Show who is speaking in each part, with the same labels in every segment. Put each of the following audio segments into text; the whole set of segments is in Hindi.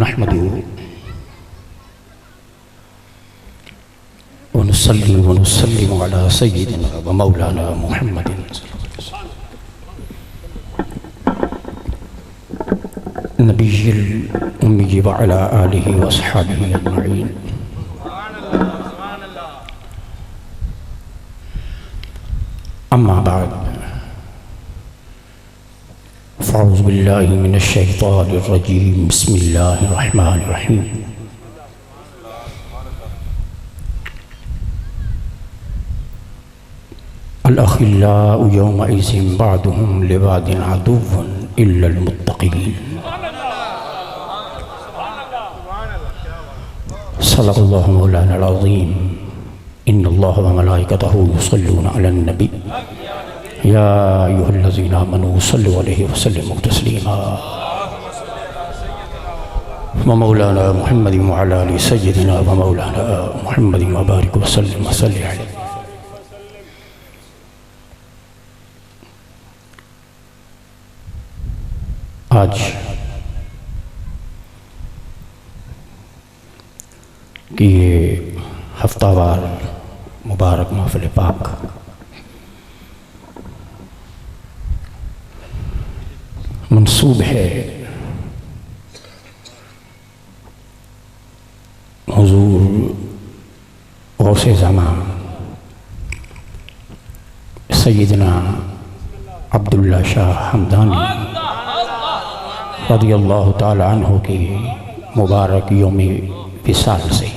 Speaker 1: नहमदुहु व नुसल्ली व नुसल्लिमु अला सय्यिदिना व मौलाना मुहम्मदिन नबिय्यिल उम्मी व अला आलिहि व अस्हाबिहि अजमईन। अम्मा बाद फ़अऊज़ु बिल्लाहि मिनश शैतानिर रजीम। बिस्मिल्लाहिर रहमानिर रहीम। अल अखिल्लाउ यौमइज़िन बअदुहुम लिबादिन अदुव्वुन इल्लल मुत्तक़ीन। सल्लल्लाहु मौलाना अज़ीम। इन्नल्लाह व मलाइकतहु युसल्लूना अलन नबी या अय्युहल्लज़ीना आमनू सल्लु अलैहि व सल्लिमू तस्लीमा। व मौलाना मुहम्मदिन व अला आलि सय्यिदिना व मौलाना मुहम्मदिन व बारिक व सल्लिम व सल्लि अलैहि। आज की ये हफ्तावार मुबारक महफ़िल पाक मंसूब है हुज़ूर गौसे ज़मान सैयदना अब्दुल्ला शाह हमदानी रज़ियल्लाहु ताला अन्हु की मुबारक यौम विसाल से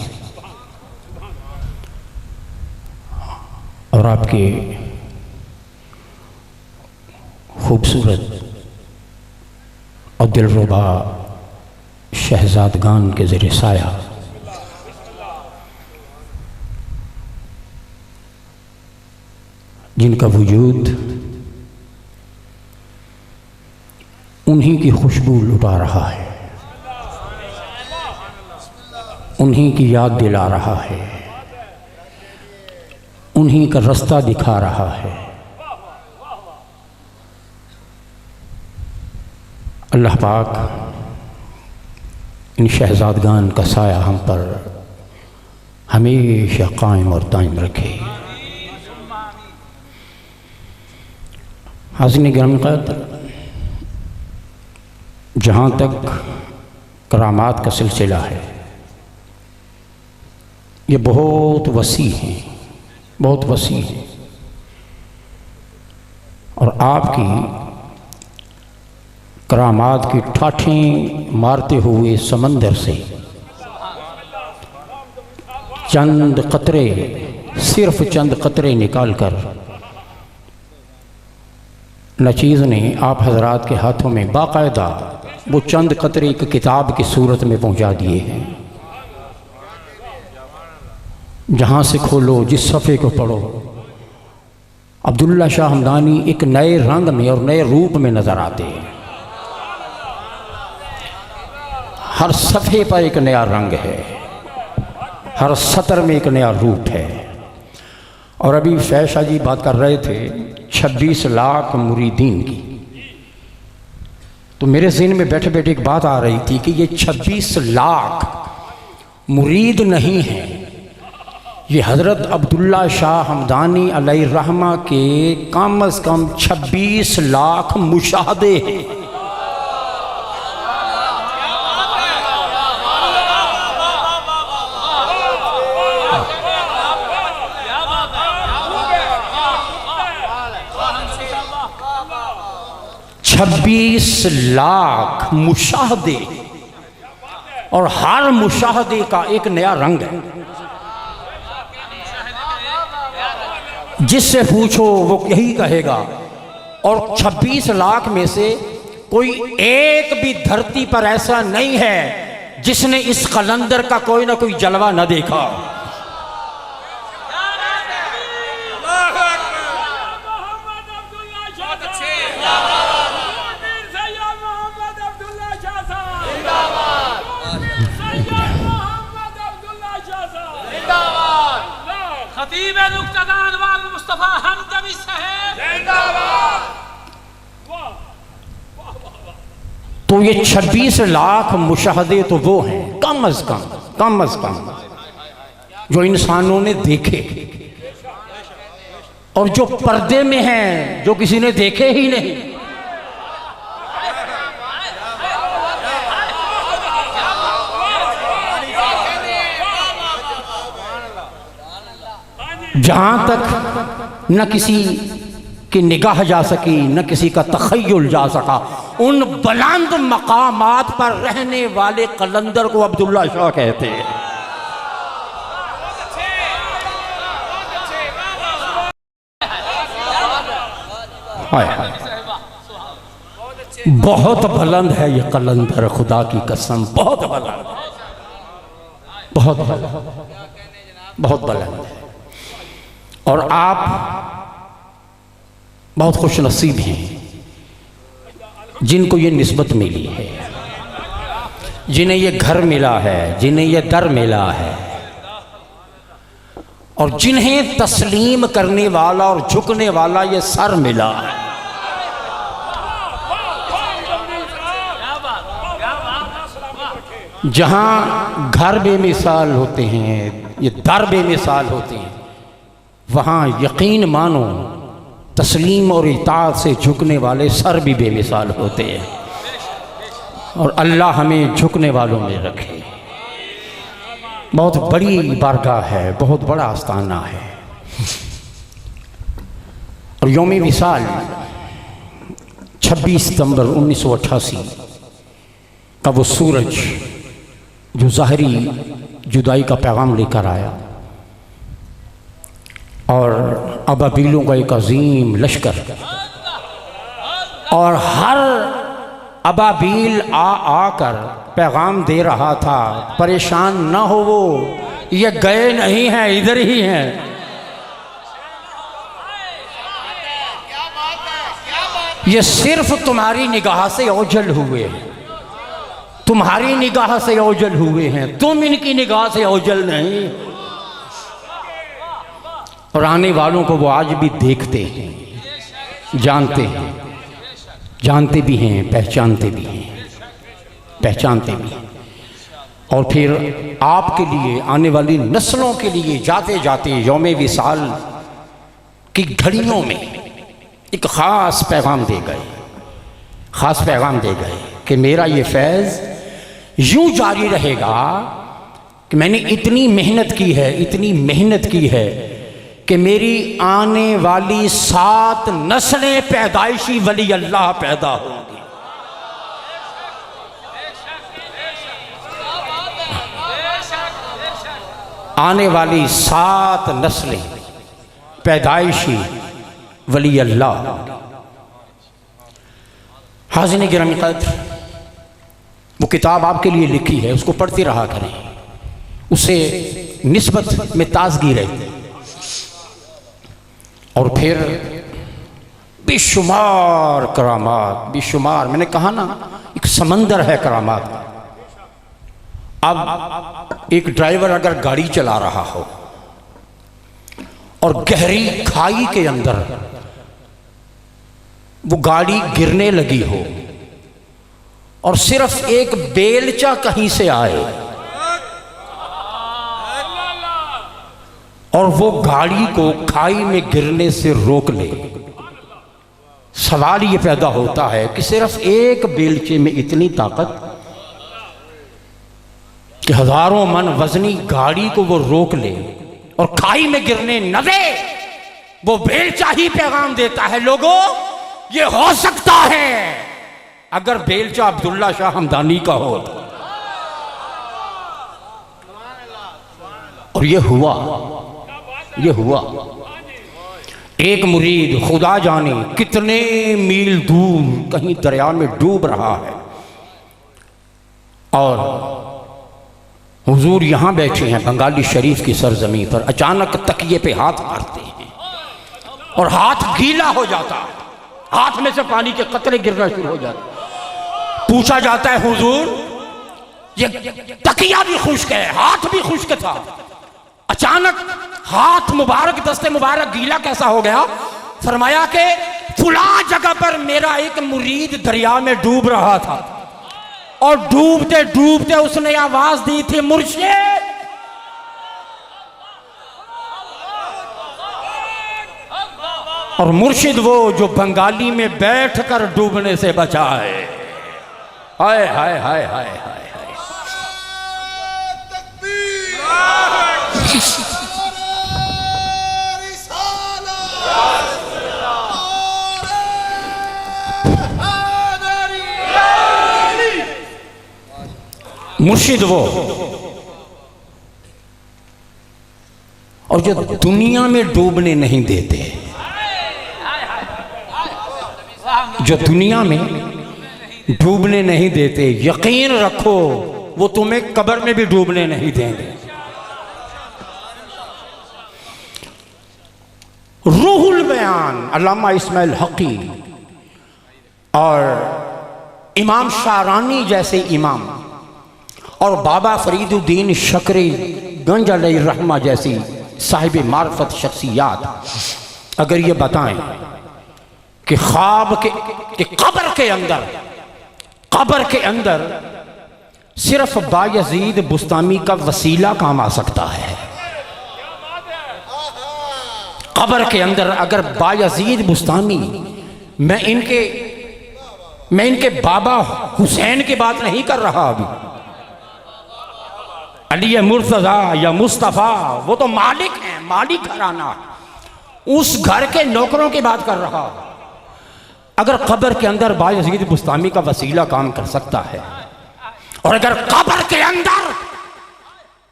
Speaker 1: और आपके खूबसूरत और दिलरुबा शहजादगान के ज़रिए साया जिनका वजूद उन्हीं की खुशबू लुटा रहा है, उन्हीं की याद दिला रहा है, उन्हीं का रास्ता दिखा रहा है। अल्लाह पाक इन शहजादगान का साया हम पर हमेशा कायम और दायम रखे। हाज़िरीन गिरामी क़द्र, जहाँ तक करामात का सिलसिला है ये बहुत वसी है, बहुत वसी है और आपकी करामात की ठाठें मारते हुए समंदर से चंद कतरे, सिर्फ चंद कतरे निकाल कर नचीज़ ने आप हजरात के हाथों में बाकायदा वो चंद कतरे एक किताब की सूरत में पहुंचा दिए हैं। जहाँ से खोलो, जिस सफ़े को पढ़ो, अब्दुल्ला शाह हमदानी एक नए रंग में और नए रूप में नज़र आते हैं। हर सफ़े पर एक नया रंग है, हर सतर में एक नया रूप है। और अभी फैशा जी बात कर रहे थे 26 लाख मुरीदीन की, तो मेरे ज़हन में बैठे बैठे एक बात आ रही थी कि ये 26 लाख मुरीद नहीं हैं, ये हज़रत अब्दुल्ला शाह हमदानी अलैहि रहमा के कम अज़ कम 26 लाख मुशाहदे हैं। छब्बीस लाख मुशाहदे और हर मुशाहदे का एक नया रंग है। जिससे पूछो वो यही कहेगा। और 26 लाख में से कोई एक भी धरती पर ऐसा नहीं है जिसने इस कलंदर का कोई ना कोई जलवा न देखा। तो ये 26 लाख मुशाहदे तो वो हैं कम अज कम जो इंसानों ने देखे, और जो पर्दे में हैं जो किसी ने देखे ही नहीं। जहां तक न किसी की निगाह जा सकी न किसी का तखय्युल जा सका, उन बुलंद मकामात पर रहने वाले कलंदर को अब्दुल्ला शाह कहते हैं। बहुत बुलंद है ये कलंदर, खुदा की कसम बहुत बुलंद, बहुत बुलंद है। और आप बहुत खुश नसीब हैं जिनको ये निस्बत मिली है, जिन्हें ये घर मिला है, जिन्हें ये दर मिला है, और जिन्हें तस्लीम करने वाला और झुकने वाला ये सर मिला है। जहां घर बेमिसाल होते हैं, ये दर बेमिसाल होते हैं, वहाँ यकीन मानो तस्लीम और इताअत से झुकने वाले सर भी बेमिसाल होते हैं। और अल्लाह हमें झुकने वालों में रखे। बहुत बड़ी बारगाह है, बहुत बड़ा आस्थाना है। और यौम विसाल 26 सितंबर 1988 का वो सूरज जो ज़ाहरी जुदाई का पैगाम लेकर आया, और अबाबीलों का एक अजीम लश्कर, और हर अबाबील आकर पैगाम दे रहा था, परेशान ना हो, वो ये गए नहीं हैं, इधर ही हैं। ये सिर्फ तुम्हारी निगाह से ओझल हुए हैं, तुम्हारी निगाह से ओझल हुए हैं, तुम इनकी निगाह से ओझल नहीं। और आने वालों को वो आज भी देखते हैं, जानते हैं, जानते भी हैं, पहचानते भी हैं, पहचानते भी हैं। और फिर आपके लिए, आने वाली नस्लों के लिए जाते जाते यौम विसाल की घड़ियों में एक ख़ास पैगाम दे गए, ख़ास पैगाम दे गए कि मेरा ये फैज़ यूं जारी रहेगा कि मैंने इतनी मेहनत की है, इतनी मेहनत की है कि मेरी आने वाली 7 नस्लें पैदाइशी वली अल्लाह पैदा होंगी। आने वाली 7 नस्लें पैदाइशी वली अल्लाह। हाज़िन गिरामी क़द्र, वो किताब आपके लिए लिखी है, उसको पढ़ते रहा करें, उससे निस्बत में ताज़गी रहती। और फिर बेशुमार करामात, बेशुमार, मैंने कहा ना एक समंदर है करामात का। अब एक ड्राइवर अगर गाड़ी चला रहा हो और गहरी खाई के अंदर वो गाड़ी गिरने लगी हो और सिर्फ एक बेलचा कहीं से आए और वो गाड़ी को खाई में गिरने से रोक ले, सवाल ये पैदा होता है कि सिर्फ एक बेलचे में इतनी ताकत कि हजारों मन वजनी गाड़ी को वो रोक ले और खाई में गिरने न दे। वो बेलचा ही पैगाम देता है, लोगों ये हो सकता है अगर बेलचा अब्दुल्ला शाह हमदानी का हो। और ये हुआ, ये हुआ। एक मुरीद खुदा जाने कितने मील दूर कहीं दरिया में डूब रहा है और हुजूर यहां बैठे हैं बंगाली शरीफ की सरजमी पर। अचानक तकिए पे हाथ मारते हैं और हाथ गीला हो जाता है, हाथ में से पानी के कतरे गिरना शुरू हो जाते। पूछा जाता है हुजूर ये तकिया भी खुश्क है, हाथ भी खुश्क था, अचानक हाथ मुबारक, दस्ते मुबारक गीला कैसा हो गया? फरमाया कि फुला जगह पर मेरा एक मुरीद दरिया में डूब रहा था, और डूबते डूबते उसने आवाज दी थी, मुर्शिद। और मुर्शिद वो जो बंगाली में बैठकर डूबने से बचा है। हाय हाय हाय हाय हाय। मुर्शिद वो और जो दुनिया में डूबने नहीं देते, जो दुनिया में डूबने नहीं देते, यकीन रखो वो तुम्हें कब्र में भी डूबने नहीं देंगे। रूहुल बयान अल्लामा इस्माइल हकी और इमाम शारानी जैसे इमाम और बाबा फरीदुद्दीन शकरी गंज अलैहिर्रहमा जैसी साहिब मार्फत शख्सियात अगर ये बताएं कि ख्वाब के कब्र के अंदर सिर्फ बायजीद बुस्तामी का वसीला काम आ सकता है। कब्र के अंदर अगर बायजीद बुस्तामी, मैं इनके बाबा हुसैन की बात नहीं कर रहा अभी, अली मुर्तजा या मुस्तफ़ा, वो तो मालिक हैं, मालिक घराना, उस घर के नौकरों की बात कर रहा। अगर कब्र के अंदर बायजीद बुस्तामी का वसीला काम कर सकता है, और अगर कब्र के अंदर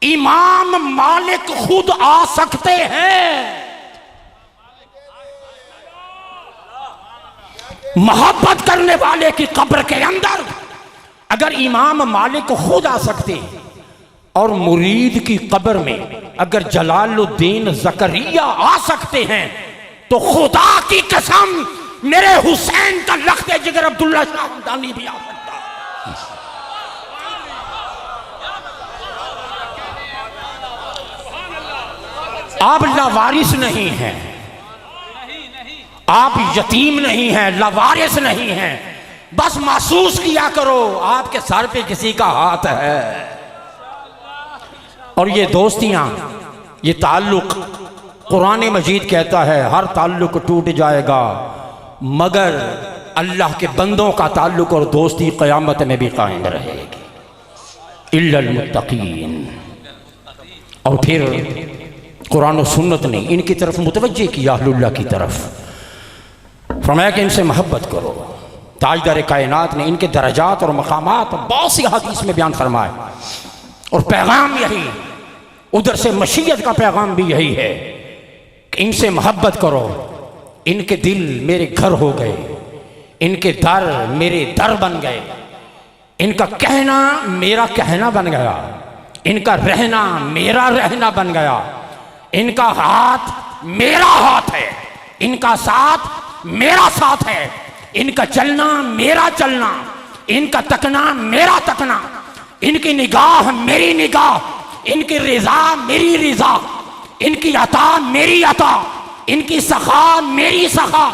Speaker 1: इमाम मालिक खुद आ सकते हैं, मोहब्बत करने वाले की कब्र के अंदर अगर इमाम मालिक खुद आ सकते हैं, और मुरीद की कब्र में अगर जलालुद्दीन ज़करिया आ सकते हैं, तो खुदा की कसम मेरे हुसैन का लख्ते जिगर अब्दुल्ला शाह हमदानी भी आ सकता है। आप लावारिस नहीं हैं, आप यतीम नहीं हैं, लावारिस नहीं हैं, बस महसूस किया करो आपके सर पे किसी का हाथ है। और ये दोस्तियां, ये ताल्लुक, कुरान मजीद कहता है हर ताल्लुक टूट जाएगा मगर अल्लाह के बंदों का ताल्लुक और दोस्ती क़यामत में भी कायम रहेगी, इल्लल मुत्तकीन। और फिर कुरान और सुन्नत ने इनकी तरफ मुतवज्जे किया, अहलुल्लाह की तरफ, फरमाया कि इनसे मोहब्बत करो। ताजदार कायनात ने इनके दरजात और मकामात बहुत सी हदीस में बयान फरमाए, और पैगाम यही, उधर से मशीयत का पैगाम भी यही है कि इनसे मोहब्बत करो। इनके दिल मेरे घर हो गए, इनके दर मेरे दर बन गए, इनका कहना मेरा कहना बन गया, इनका रहना मेरा रहना बन गया, इनका हाथ मेरा हाथ है, इनका साथ मेरा साथ है, इनका चलना मेरा चलना, इनका तकना मेरा तकना, इनकी निगाह मेरी निगाह, इनकी रिजा मेरी रिजा, इनकी अता मेरी अता, इनकी सखा मेरी सखा।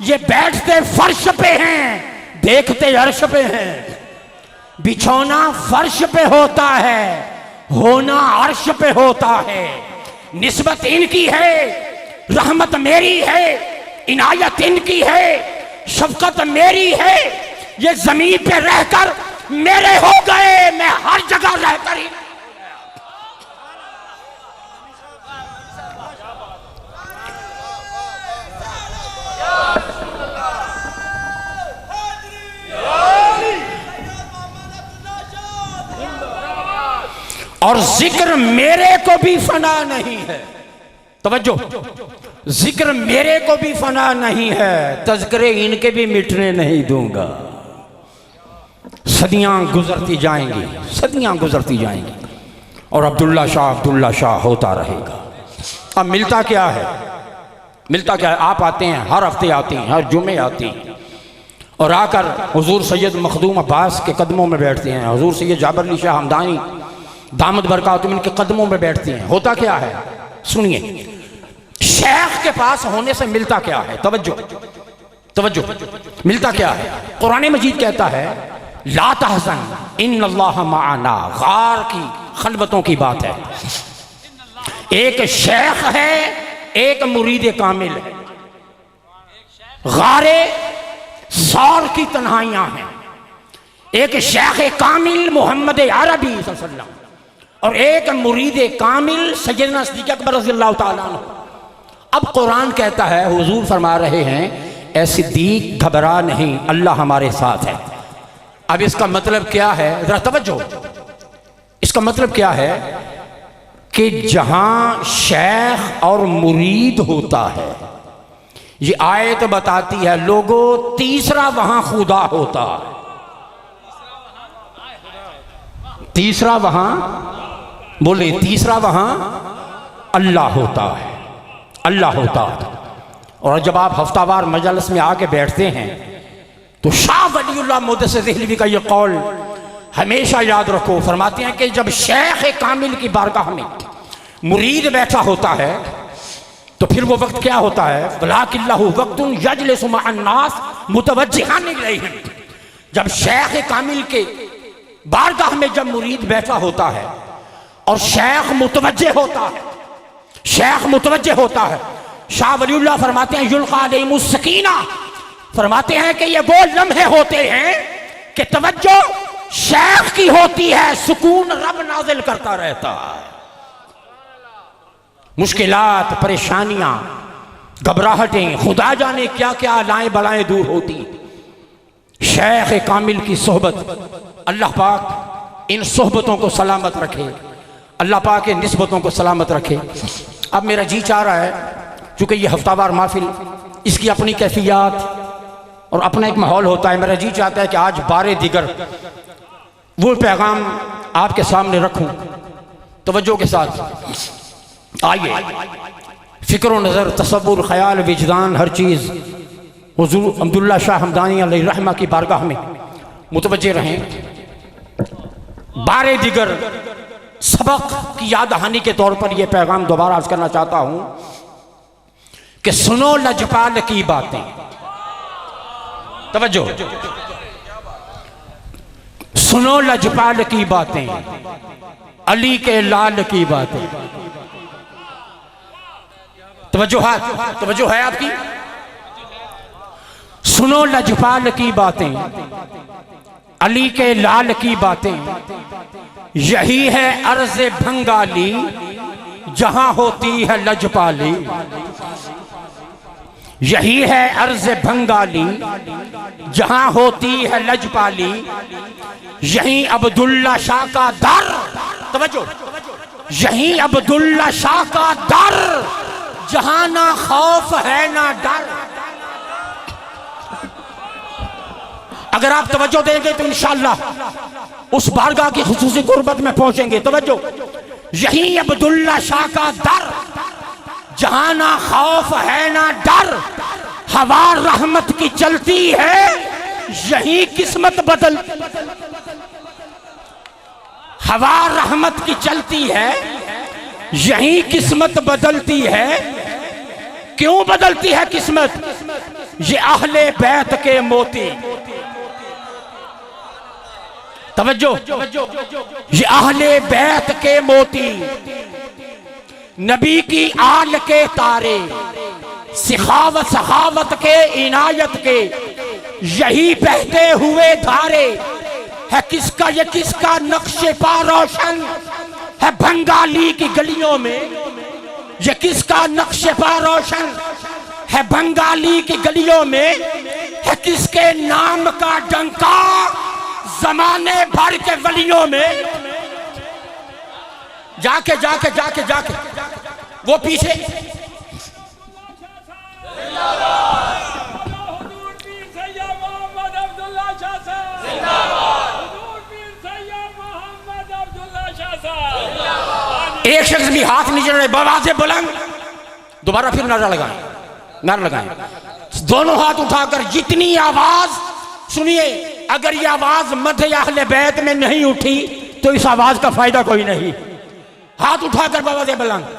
Speaker 1: ये बैठते फर्श पे हैं, देखते अर्श पे हैं। बिछौना फर्श पे होता है, होना अर्श पे होता है। निस्बत इनकी है, रहमत मेरी है, इनायत इनकी है, शफकत मेरी है। ये जमीन पे रहकर मेरे हो गए, मैं हर जगह रहकर ही। और जिक्र मेरे को भी फना नहीं है, तवज्जो, जिक्र मेरे को भी फना नहीं है, तज़किरे इनके भी मिटने नहीं दूंगा। सदियां गुजरती जाएंगी, सदियां गुजरती जाएंगी, और अब्दुल्ला शाह होता रहेगा। अब मिलता क्या है? मिलता क्या है? आप आते हैं, हर हफ्ते आते हैं, हर जुमे आते हैं, और आकर हुजूर सैयद मखदूम अब्बास के कदमों में बैठते हैं, हुजूर सैयद जाबर अली शाह हमदानी दामद बरकातुहुम इनके कदमों में बैठते हैं। होता क्या है? सुनिए, शेख के पास होने से मिलता क्या है? तवज्जो, तवज्जो, मिलता क्या है? कुरान मजीद कहता है ला तहज़न इन्नल्लाह माअना, गार की खलवतों की बात है। एक शेख है, एक मुरीद कामिल है। गारे सौर की तन्हाइयां हैं। एक शेख कामिल मोहम्मद अरबी सल्लल्लाहु अलैहि वसल्लम और एक मुरीद कामिल सैयदना सिद्दीक़ अकबर रज़ियल्लाहु ताला अन्हु। अब कुरान कहता है, हुजूर फरमा रहे हैं, ऐ सिद्दीक घबरा नहीं, अल्लाह हमारे साथ है। अब इसका मतलब क्या है, जरा तवज्जो। इसका मतलब क्या है कि जहां शेख और मुरीद होता है, ये आयत बताती है लोगों, तीसरा वहां खुदा होता है। तीसरा वहां, बोले, तीसरा वहां अल्लाह होता है, अल्लाह होता है। और जब आप हफ्तावार मजलिस में आके बैठते हैं तो शाह वलीउल्लाह मुदस्सिर देहलवी का ये कौल हमेशा याद रखो। फरमाते हैं कि जब शेख कामिल की बारगाह में मुरीद बैठा होता है तो फिर वो वक्त क्या होता है, वलाकिल्लाहु वक्तुन यजलिसु मअन्नास मुतवज्जिहान इलैहिम। जब शेख कामिल के बारगाह में जब मुरीद बैठा होता है और शेख मुतवज्जे होता है, शेख मुतवज्जे होता है, शाह वलीउल्लाह फरमाते हैं युल्का अलैहिमुस सकीना, फरमाते हैं कि ये वो लम्हे होते हैं कि तवज्जो शेख की होती है, सुकून रब नाजिल करता रहता है। मुश्किलात, परेशानियां, घबराहटें, खुदा जाने क्या क्या लाएं बलाएं दूर होती। शेख कामिल की सोहबत, अल्लाह पाक इन सोहबतों को सलामत रखे, अल्लाह पाक के निस्बतों को सलामत रखे। अब मेरा जी चाह रहा है, चूंकि ये हफ्तावार महफिल, इसकी अपनी कैफियत और अपना एक माहौल होता है, मेरा जी चाहता है कि आज बारे दिगर वो पैगाम आपके सामने रखूं तवज्जो के साथ। आइए, फिक्र नज़र, तसव्वुर, ख्याल, विजदान, हर चीज़ हुज़ूर अब्दुल्ला शाह हमदानी अलैहि रहमा की बारगाह में मुतवज्जे रहें। बारे दिगर सबक की याद दहानी के तौर पर यह पैगाम दोबारा अर्ज करना चाहता हूं कि सुनो लजपाल की बातें, तवज्जो, सुनो लजपाल की बातें, अली के लाल की बातें। तवज्जो है आपकी। सुनो लजपाल की बातें, अली के लाल की बातें, यही है अर्ज़ भंगाली जहां होती है लजपाली। यही है अर्ज़ भंगाली जहां होती है लजपाली, यही अब्दुल्ला शाह का दर, तवज्जो, यही अब्दुल्ला शाह का दर जहां ना खौफ है ना डर। अगर आप तवज्जो देंगे तो इंशाअल्लाह उस बारगाह की खुसूसी गुर्बत में पहुंचेंगे। तवज्जो, यही अब्दुल्ला शाह का दर जहां ना खौफ है ना डर, हवा रहमत की चलती है, यही किस्मत बदल, हवा रहमत की चलती है, यही किस्मत बदलती है। क्यों बदलती है किस्मत? ये अहले बैत के मोती, तवज्जो, ये अहले बैत के मोती, नबी की आल के तारे, सिखावत सखावत के इनायत के, यही बहते हुए धारे है। किसका ये किसका नक्शे पा रोशन है बंगाली की गलियों में, ये किसका नक्शे पा रोशन है बंगाली की गलियों में, है किसके नाम का डंका जमाने भर के वलियों में। जाके जाके जाके जाके वो पीछे एक शख्स भी हाथ नीचे रहे, बवाज़े बुलंद, दोबारा फिर नारा लगाएं, नारा लगाएं, दोनों हाथ उठाकर जितनी आवाज सुनिए। अगर ये आवाज मध्य अहले बैत में नहीं उठी तो इस आवाज का फायदा कोई नहीं। हाथ उठाकर बवाज़े बुलंद।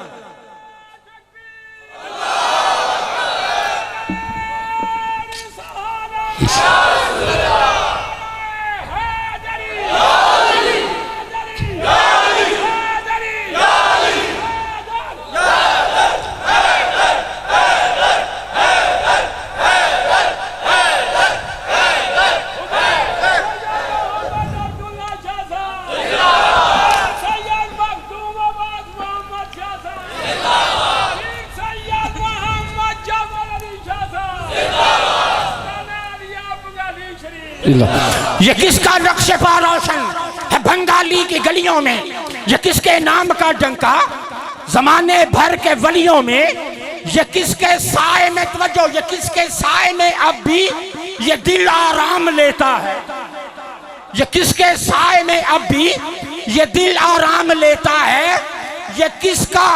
Speaker 1: ये किसका नक्शे पा रोशन है बंगाली की गलियों में, ये किसके नाम का डंका जमाने भर के वलियों में, ये किसके साए में तवज्जो, ये किसके साए में अब भी ये दिल आराम लेता है, ये किसके साए में अब भी ये दिल आराम लेता है, ये किसका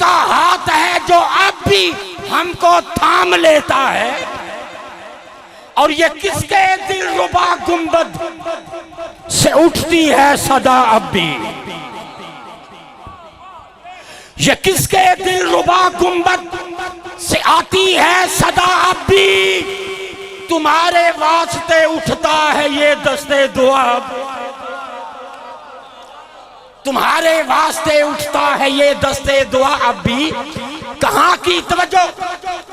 Speaker 1: हाथ है जो अब भी हमको थाम लेता है, और ये किसके दिलरुबा गुंबद से उठती है सदा अब भी, ये किसके दिलरुबा गुंबद से आती है सदा अब भी, तुम्हारे वास्ते उठता है ये दस्ते दुआ, तुम्हारे वास्ते उठता है ये दस्ते दुआ अब भी। कहां की तवज्जो,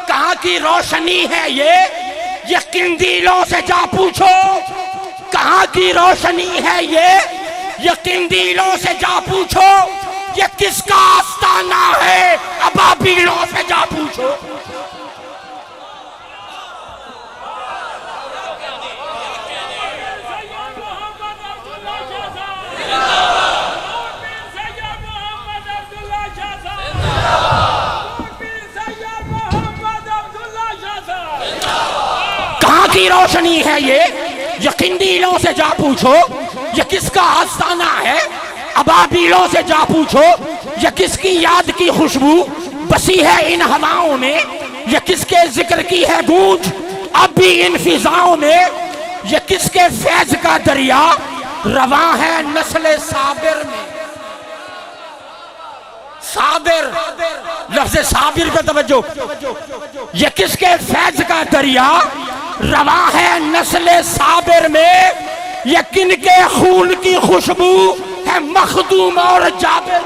Speaker 1: कहां की रोशनी है ये किंदीलों से जा पूछो, कहां की रोशनी है ये किंदीलों से जा पूछो, ये किसका आस्ताना है अबाबीलों से जा पूछो। कहां की रोशनी है ये किंदीलों से जा पूछो, ये किसका आस्ताना है अबाबीलों से जा पूछो, ये किसकी याद की खुशबू बसी है इन हवाओं में, ये किसके जिक्र की है गूंज अब भी इन फिजाओं में, ये किसके फैज का दरिया रवा है नस्ल साबिर में। साबिर, लफ्ज़ साबिर पे तवज्जो, ये किसके फैज का दरिया रवा है नस्ल साबिर में, ये किनके खून की खुशबू है मखदूम और जाबिर।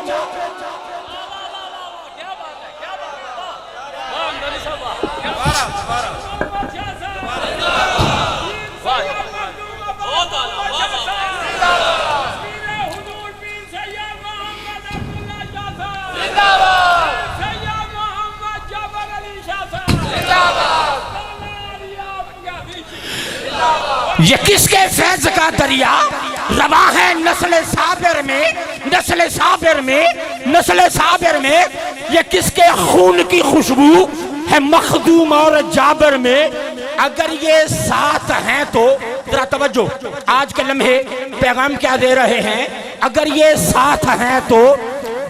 Speaker 1: ये किसके फैज का दरिया रवा है नस्ल साबिर में, नस्ल साबिर में, नस्ल साबिर में, ये किसके खून की खुशबू है मखदूम और जाबिर में। अगर ये साथ हैं तो जरा तवज्जो, आज के लम्हे पैगाम क्या दे रहे हैं, अगर ये साथ हैं तो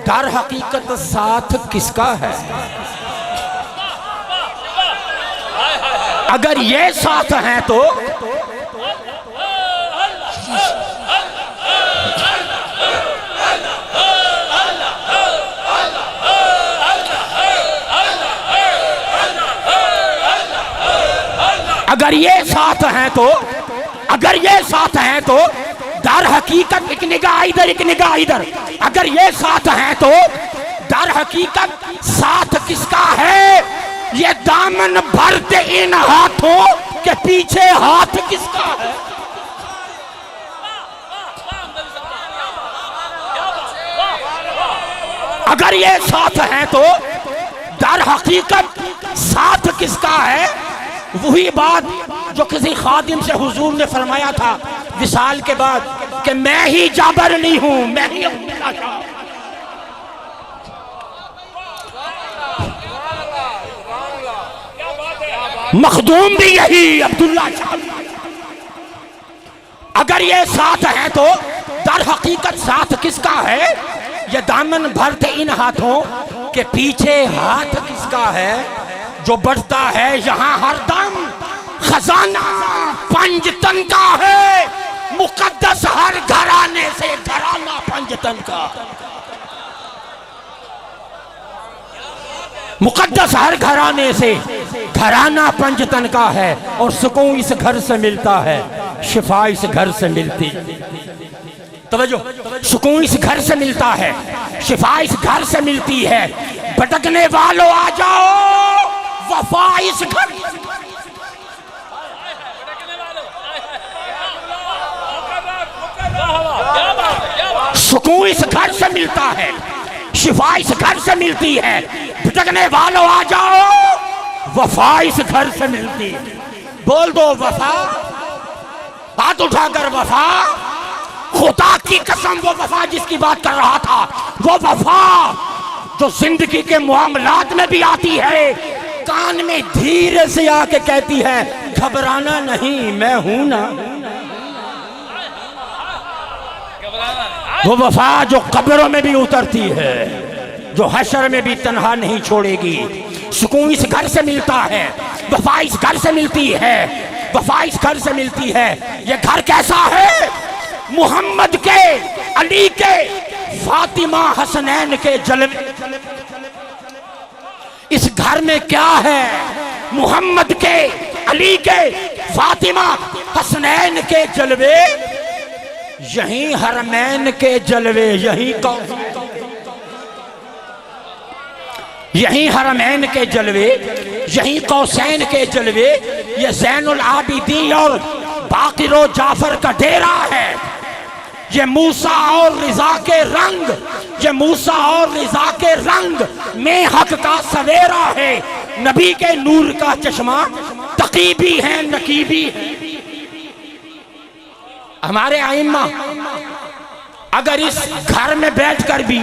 Speaker 1: दर हकीकत साथ किसका है। अगर ये साथ हैं तो अगर ये साथ हैं तो अगर ये साथ हैं तो दर हकीकत एक निगाह इधर एक निगाह इधर, अगर ये साथ हैं तो दर हकीकत साथ किसका है, ये दामन भरते इन हाथों के पीछे हाथ किसका है। अगर ये साथ हैं तो दर हकीकत साथ किसका है। वही बात जो किसी खादिम से हुजूर ने फरमाया था विसाल के बाद कि मैं ही जाबर नहीं हूं, मैं ही अब्दुल्ला शाह। मखदूम भी यही अब्दुल्ला शाह। अगर ये साथ हैं तो दर हकीकत साथ किसका है, ये दामन भरते इन हाथों के पीछे हाथ किसका है, जो बढ़ता है यहां हरदम खजाना पंजतन का है, मुकद्दस हर घराने से घराना पंजतन का, मुकद्दस हर घराने से घराना पंजतन का है, और सुकून इस घर से मिलता है, शिफा इस घर से मिलती। तवज्जो, सुकून इस घर से मिलता है, शिफा इस घर से मिलती है। भटकने वालों आ जाओ, वफा इस घर, सुकून इस घर से मिलता है, शिफा इस घर से मिलती है। भटकने वालों आ जाओ, वफा इस घर से मिलती है। बोल दो वफा, हाथ उठाकर वफा। खुदा की कसम वो वफा जिसकी बात कर रहा था, वो वफा जो जिंदगी के मामलात में भी आती है, कान में धीरे से आके कहती है घबराना नहीं, मैं हूं ना। वो वफा जो कब्रों में भी उतरती है, जो हशर में भी तन्हा नहीं छोड़ेगी। सुकून इस घर से मिलता है, वफा इस घर से मिलती है, वफा इस घर से मिलती है। ये घर कैसा है? मोहम्मद के, अली के, फातिमा हसनैन के जलवे। इस घर में क्या है? मोहम्मद के, अली के, फातिमा हसनैन के जलवे। यहीं हरमैन के जलवे, यहीं हरमैन के जलवे, यहीं कौसैन के जलवे। ये ज़ैनुल आबिदीन और बाक़िरो जाफर का डेरा है। ये मूसा और रिजा के रंग, ये मूसा और रिजा के रंग में हक का सवेरा है। नबी के नूर का चश्मा तकीबी है, नकीबी है। हमारे आइम्मा अगर इस घर में बैठकर भी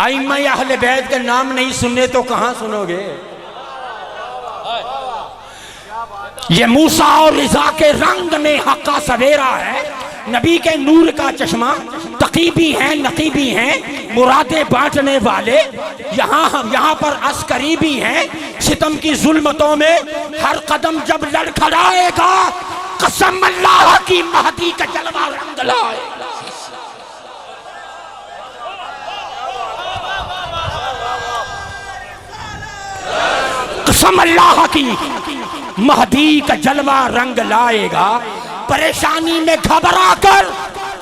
Speaker 1: आइम्मा या अहले बैत के नाम नहीं सुने तो कहां सुनोगे? ये मूसा और रिजा के रंग में हक का सवेरा है, नबी के नूर का चश्मा, तकीबी हैं, नकीबी हैं, मुरादे बांटने वाले। यहाँ पर अस्करी भी हैं। सितम की जुल्मतों में हर कदम जब लड़खड़ाएगा, कसम अल्लाह की महदी का जलवा रंग लाएगा। कसम अल्लाह की महदी का जलवा रंग लाएगा। परेशानी में घबरा कर,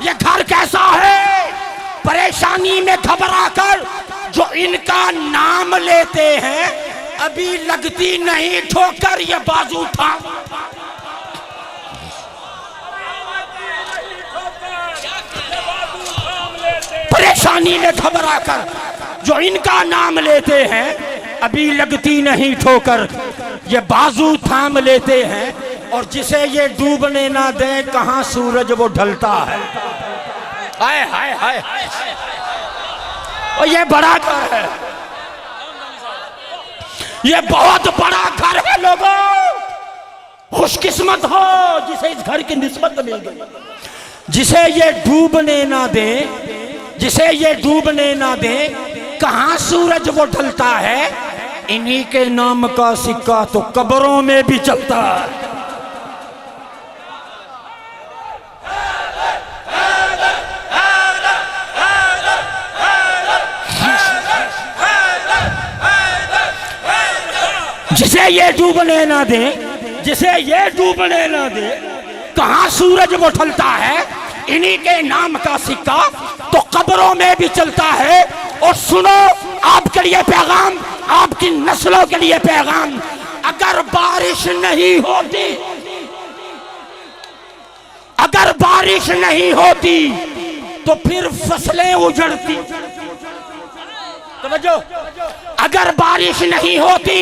Speaker 1: ये घर कैसा है? परेशानी में घबरा कर जो इनका नाम लेते हैं, अभी लगती नहीं ठोकर, ये बाजू था। परेशानी में घबरा कर जो इनका नाम लेते हैं, अभी लगती नहीं ठोकर, ये बाजू थाम लेते हैं। और जिसे ये डूबने ना दे, कहां सूरज वो ढलता है। हाय हाय हाय, और ये बड़ा घर है, ये बहुत बड़ा घर है। लोगों, खुशकिस्मत हो जिसे इस घर की निस्बत मिल गई। जिसे ये डूबने ना दे, जिसे ये डूबने ना दे, कहां सूरज वो ढलता है। इन्हीं के नाम का सिक्का तो कब्रों में भी चलता है। जिसे ये डूबने ना दे, जिसे ये डूबने ना दे, कहां सूरज वो ढलता है। इन्हीं के नाम का सिक्का तो कब्रों में भी चलता है। और सुनो, आपके लिए पैगाम, आपकी नस्लों के लिए पैगाम। अगर बारिश नहीं होती, अगर बारिश नहीं होती तो फिर फसलें उजड़ती। समझो, अगर बारिश नहीं होती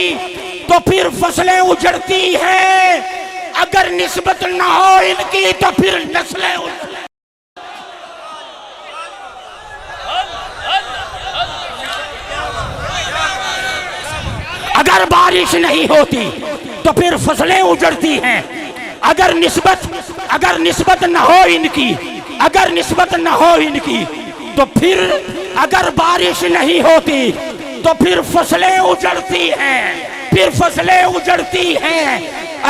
Speaker 1: तो फिर फसलें उजड़ती हैं। अगर निस्बत ना हो इनकी तो फिर नस्लें उजड़ती। अगर बारिश नहीं होती तो फिर फसलें उजड़ती हैं। अगर निस्बत न हो इनकी, अगर निस्बत न हो इनकी तो फिर, अगर बारिश नहीं होती तो फिर फसलें उजड़ती हैं, फिर फसलें उजड़ती हैं,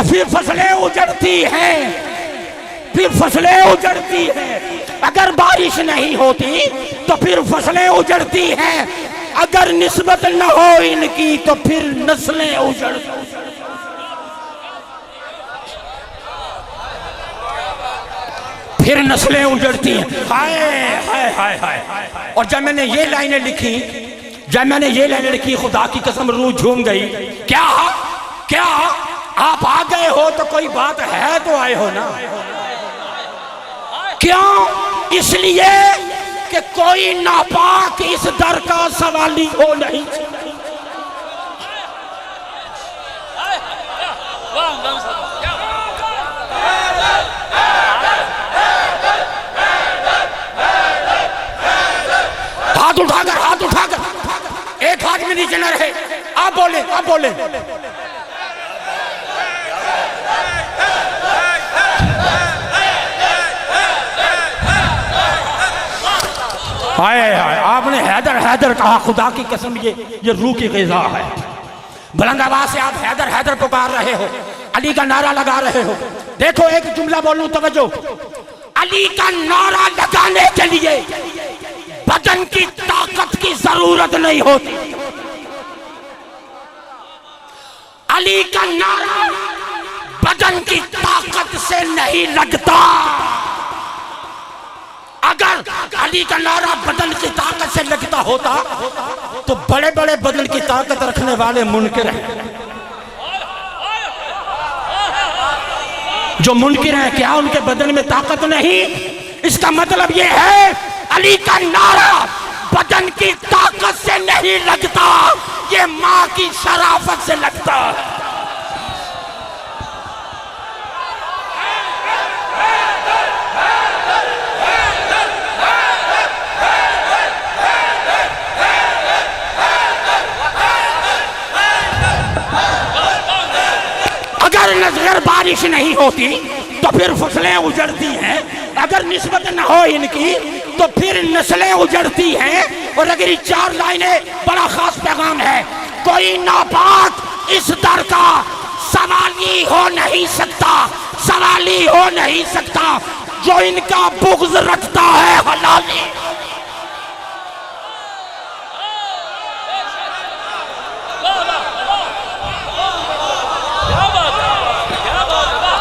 Speaker 1: फिर फसलें उजड़ती हैं, फिर फसलें उजड़ती हैं। अगर बारिश नहीं होती तो फिर फसलें उजड़ती हैं। अगर निस्बत न हो इनकी तो फिर नस्लें उजड़ती। फिर नस्लें उजड़ती हैं। हाय हाय हाय हाय। और जब मैंने ये लाइनें लिखी, खुदा की कसम रूह झूम गई। क्या क्या आप आ गए हो तो कोई बात है तो आए हो ना। क्यों? इसलिए कि कोई नापाक इस दर का सवाली हो नहीं। हाय हाय, आपने हैदर हैदर कहा, खुदा की कसम ये रूह की ग़िज़ा है। बुलंद आवाज से आप हैदर हैदर पुकार रहे हो, अली का नारा लगा रहे हो। देखो एक जुमला बोलूं, तवज्जो। अली का नारा लगाने के लिए बदन की ताकत की जरूरत नहीं होती। अली का नारा बदन की ताकत से नहीं लगता। अगर अली का नारा बदन की ताकत से लगता होता तो बड़े बड़े बदन की ताकत रखने वाले मुनकिर हैं। जो मुनकिर हैं, क्या उनके बदन में ताकत नहीं? इसका मतलब यह है अली का नारा बदन की ताकत से नहीं लगता, ये माँ की शराफत से लगता है। अगर बारिश नहीं होती तो फिर फसलें उजड़ती हैं, अगर निस्बत न हो इनकी तो फिर नस्लें उजड़ती हैं। और अगर ये चार लाइनें बड़ा खास पैगाम है, कोई नापाक इस दर का सवाली हो नहीं सकता, सवाली हो नहीं सकता। जो इनका बुग़्ज़ रखता है हलाली।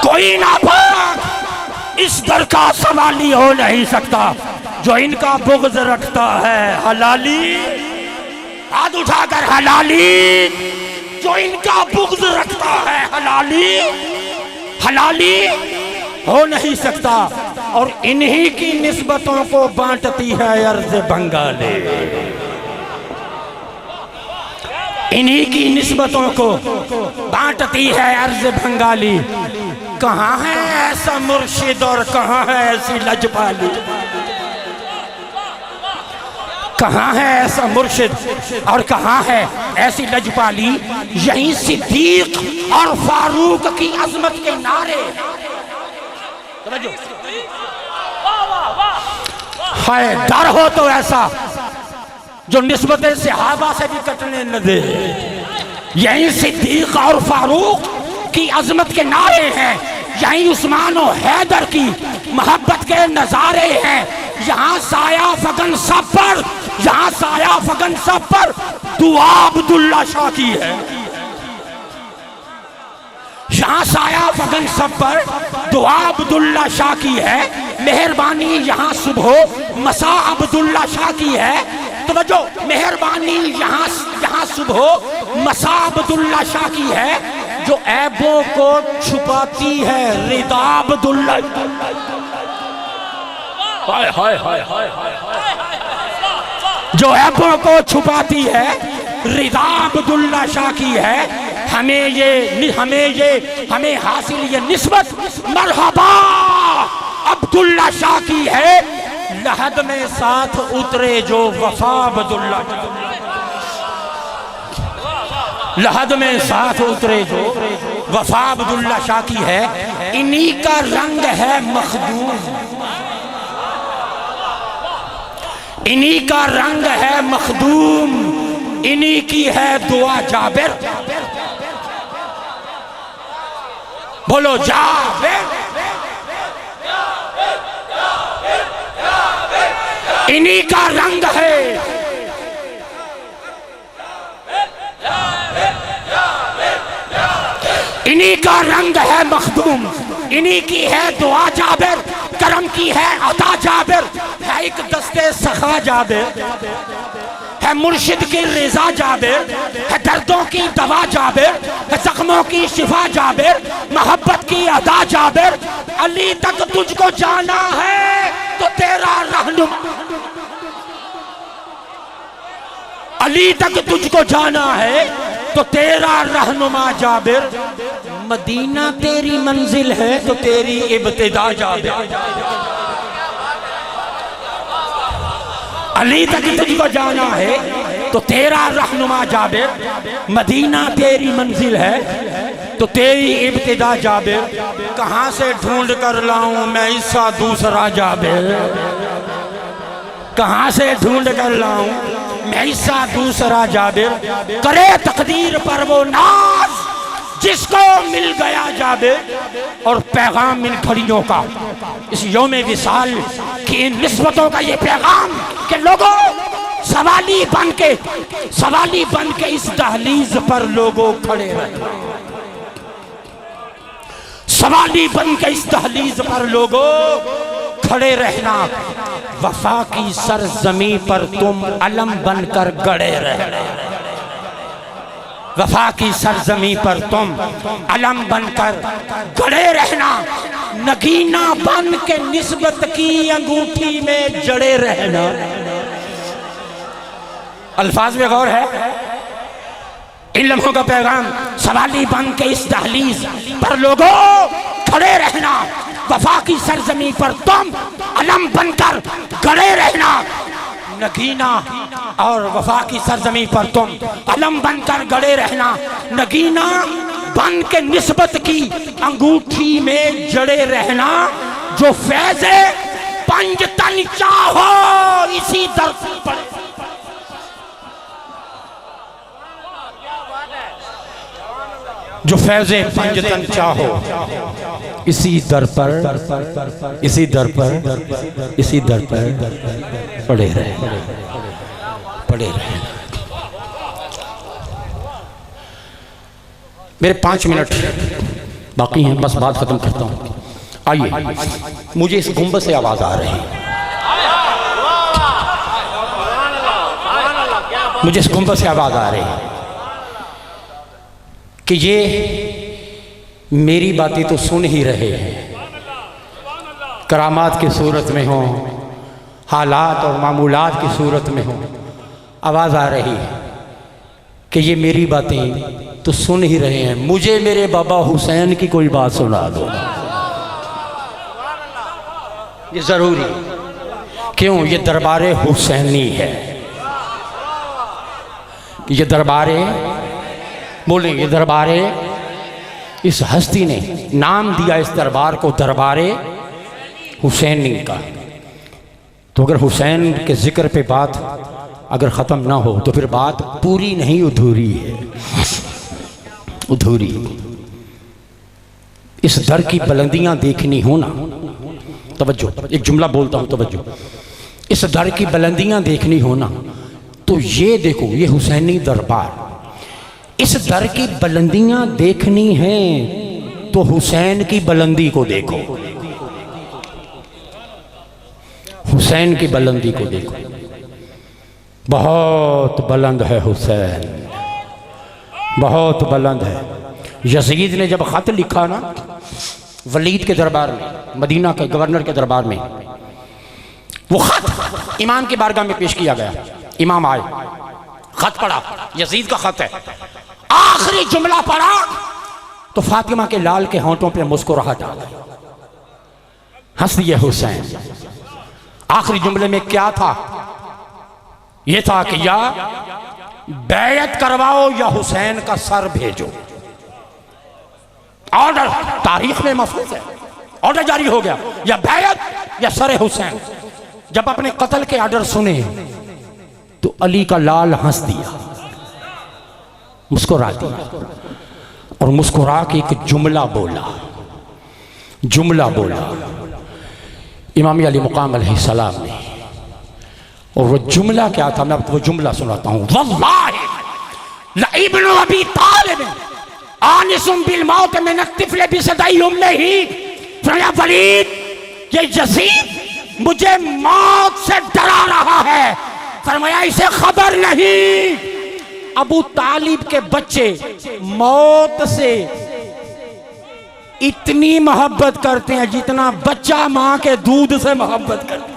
Speaker 1: कोई नापाक इस दर का सवाली हो नहीं सकता, जो इनका बुग़्ज़ रखता है हलाली। हाथ उठाकर हलाली, जो इनका बुग़्ज़ रखता है हलाली, हलाली हो नहीं सकता। और इन्हीं की निस्बतों को बांटती है अर्ज़ बंगाली, इन्हीं की निस्बतों को बांटती है अर्ज़ बंगाली। कहाँ है ऐसा मुर्शिद और कहाँ है ऐसी लजपाली? कहाँ है ऐसा मुर्शिद और कहाँ है ऐसी लजपाली? यहीं सिद्दीक और फारूक की अजमत के नारे। हाय डर हो तो ऐसा जो निस्बत सहाबा से भी कटने न दे। यहीं सिद्दीक और फारूक की अजमत के नारे हैं, यहीं उस्मान और हैदर की मोहब्बत के नजारे हैं। यहाँ साया फगन सब पर, यहाँ साया फगन सब पर दुआ अब्दुल्ला शाह की है। यहाँ साया फगन सब पर दुआ अब्दुल्ला शाह की है। मेहरबानी यहाँ सुबह मसा अब्दुल्ला शाह की है। तो जो मेहरबानी यहाँ सुबह मसा अब्दुल्ला शाह की है। जो ऐबों को छुपाती है रिदा अब्दुल्ला। हाय हाय हाय हाय हाय। जो ऐबों को छुपाती है रिदा अब्दुल्ला शाह की है। हमें हासिल ये निस्बत मरहबा अब्दुल्ला शाह की है। लहद में साथ उतरे जो वफा अब्दुल्ला, लहद में साथ उतरे जो वफा अब्दुल्ला शाह की है। इन्हीं का रंग है मखदूम, इन्हीं का रंग है मखदूम, इन्हीं की है दुआ जाबिर। बोलो जाबिर। इन्हीं का रंग है, इन्हीं का रंग है मखदूम, इन्हीं की है दुआ जाबिर। करम की है अता जाबिर, है एक दस्ते सखा जाबिर, है मुर्शिद की रिजा जाबिर, है दर्दों की दवा जाबिर, है जख्मों की शिफा जाबिर, मोहब्बत की अदा जाबिर। अली तक तुझको जाना है तो तेरा रहनुमा, अली तक तुझको जाना है तो तेरा रहनुमा जाबिर। मदीना तेरी मंजिल है तो तेरी इब्तिदा जाबिर। अली तक तुझको जाना है तो तेरा रहनुमा जाबिर, मदीना तेरी मंजिल है तो तेरी इब्तिदा जाबिर, कहाँ से ढूंढ कर लाऊं मैं ईसा दूसरा जाबिर, कहाँ से ढूंढ कर लाऊं मैं ईसा दूसरा जाबिर, करे तकदीर पर वो नाज जिसको मिल गया जाबिर, और पैगाम इन घड़ियों का इस यौमे विसाल की इन निस्बतों का ये पैगाम कि लोगों सवाली बन के इस दहलीज पर लोगों खड़े रहे, सवाली बन के इस दहलीज पर लोगों खड़े रहना, वफा की सरजमी पर तुम अलम बनकर गड़े रहना, वफा की सरजमी पर तुम अलम बनकर गड़े रहना, नगीना बन के निस्बत की अंगूठी में जड़े रहना। अल्फाज में गौर है, इन लम्हों का पैगाम, सवाली बन के इस दहलीज पर लोगों खड़े रहना, वफा की सरजमी पर तुम अलम बनकर गड़े रहना, नगीना और वफा की सरजमी पर तुम अलम बनकर गड़े रहना, नगीना बन के निस्बत की अंगूठी में जड़े रहना, जो फैज़े पंजतन चाहो इसी दर पर, जो फैज़े पंजतन चाहो इसी दर पर, इसी दर पर, इसी दर पर पड़े रहे, पड़े रहे। मेरे 5 मिनट बाकी हैं, बस बात खत्म करता हूं। आइए, मुझे इस गुंबद से आवाज आ रही है, मुझे इस गुंबद से आवाज आ रही है कि ये मेरी बातें तो सुन ही रहे हैं, करामात की सूरत में हो, हालात और मामूलात की सूरत में हो, आवाज़ आ रही है कि ये मेरी बातें तो सुन ही रहे हैं, मुझे मेरे बाबा हुसैन की कोई बात सुना दो। ये ज़रूरी, क्यों? ये दरबारे हुसैनी है, ये दरबारे, बोले ये दरबारे, इस हस्ती ने नाम दिया इस दरबार को दरबारे हुसैनी का। तो अगर हुसैन के जिक्र पे बात अगर ख़त्म ना हो तो फिर बात पूरी नहीं, अधूरी है, अधूरी। इस दर की बुलंदियां देखनी हो ना, तवज्जो, एक जुमला बोलता हूं, तवज्जो, इस दर की बुलंदियां देखनी हो ना तो ये देखो, ये हुसैनी दरबार, इस दर की बुलंदियां देखनी हैं तो हुसैन की बुलंदी को देखो, हुसैन की बुलंदी को देखो। बहुत बुलंद है हुसैन, बहुत बुलंद है। यजीद ने जब खत लिखा ना वलीद के दरबार में, मदीना के गवर्नर के दरबार में, वो खत इमाम की बारगाह में पेश किया गया। इमाम आए, खत पढ़ा, यजीद का खत है, आखिरी जुमला पढ़ा तो फातिमा के लाल के होंठों पे मुस्कुराहट आ गई, हंस दिए हुसैन। आखिरी जुमले में क्या था? यह था कि या बैयत करवाओ या हुसैन का सर भेजो। ऑर्डर तारीख में महफूज है, ऑर्डर जारी हो गया, या बैयत या सर हुसैन। जब अपने कत्ल के ऑर्डर सुने तो अली का लाल हंस दिया, मुस्कुरा दिया, और मुस्कुरा के एक जुमला बोला, जुमला बोला इमाम अली मुकाम अलैहिस्सलाम ने। और वो जुमला क्या था? मैं आपको वो जुमला सुनाता हूं। वल्लाहि ला इब्नु अबी तालिब आनिसुम बिल मौत मिन अत्तिफ़्ल बिसदाई उम्मिही। फरमाया वलीद, ये यजीद मुझे मौत से डरा रहा है। फरमाया इसे खबर नहीं, अबू तालिब के बच्चे मौत से इतनी मोहब्बत करते हैं जितना बच्चा मां के दूध से मोहब्बत करता है।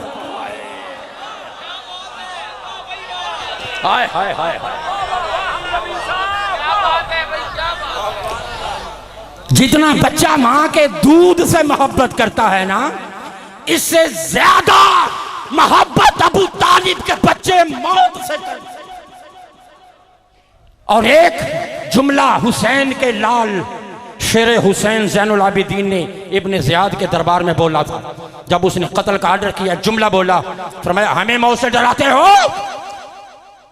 Speaker 1: हाय हाय हाय, जितना बच्चा मां के दूध से मोहब्बत करता है ना, इससे ज्यादा मोहब्बत अबू तालिब के बच्चे मौत से करते। और एक जुमला हुसैन के लाल शेर हुसैन ज़ैनुल आबिदीन ने इब्न ज़ियाद के दरबार में बोला था। जब उसने कत्ल का आर्डर किया, जुमला बोला, फरमाया हमें मौत से डराते हो?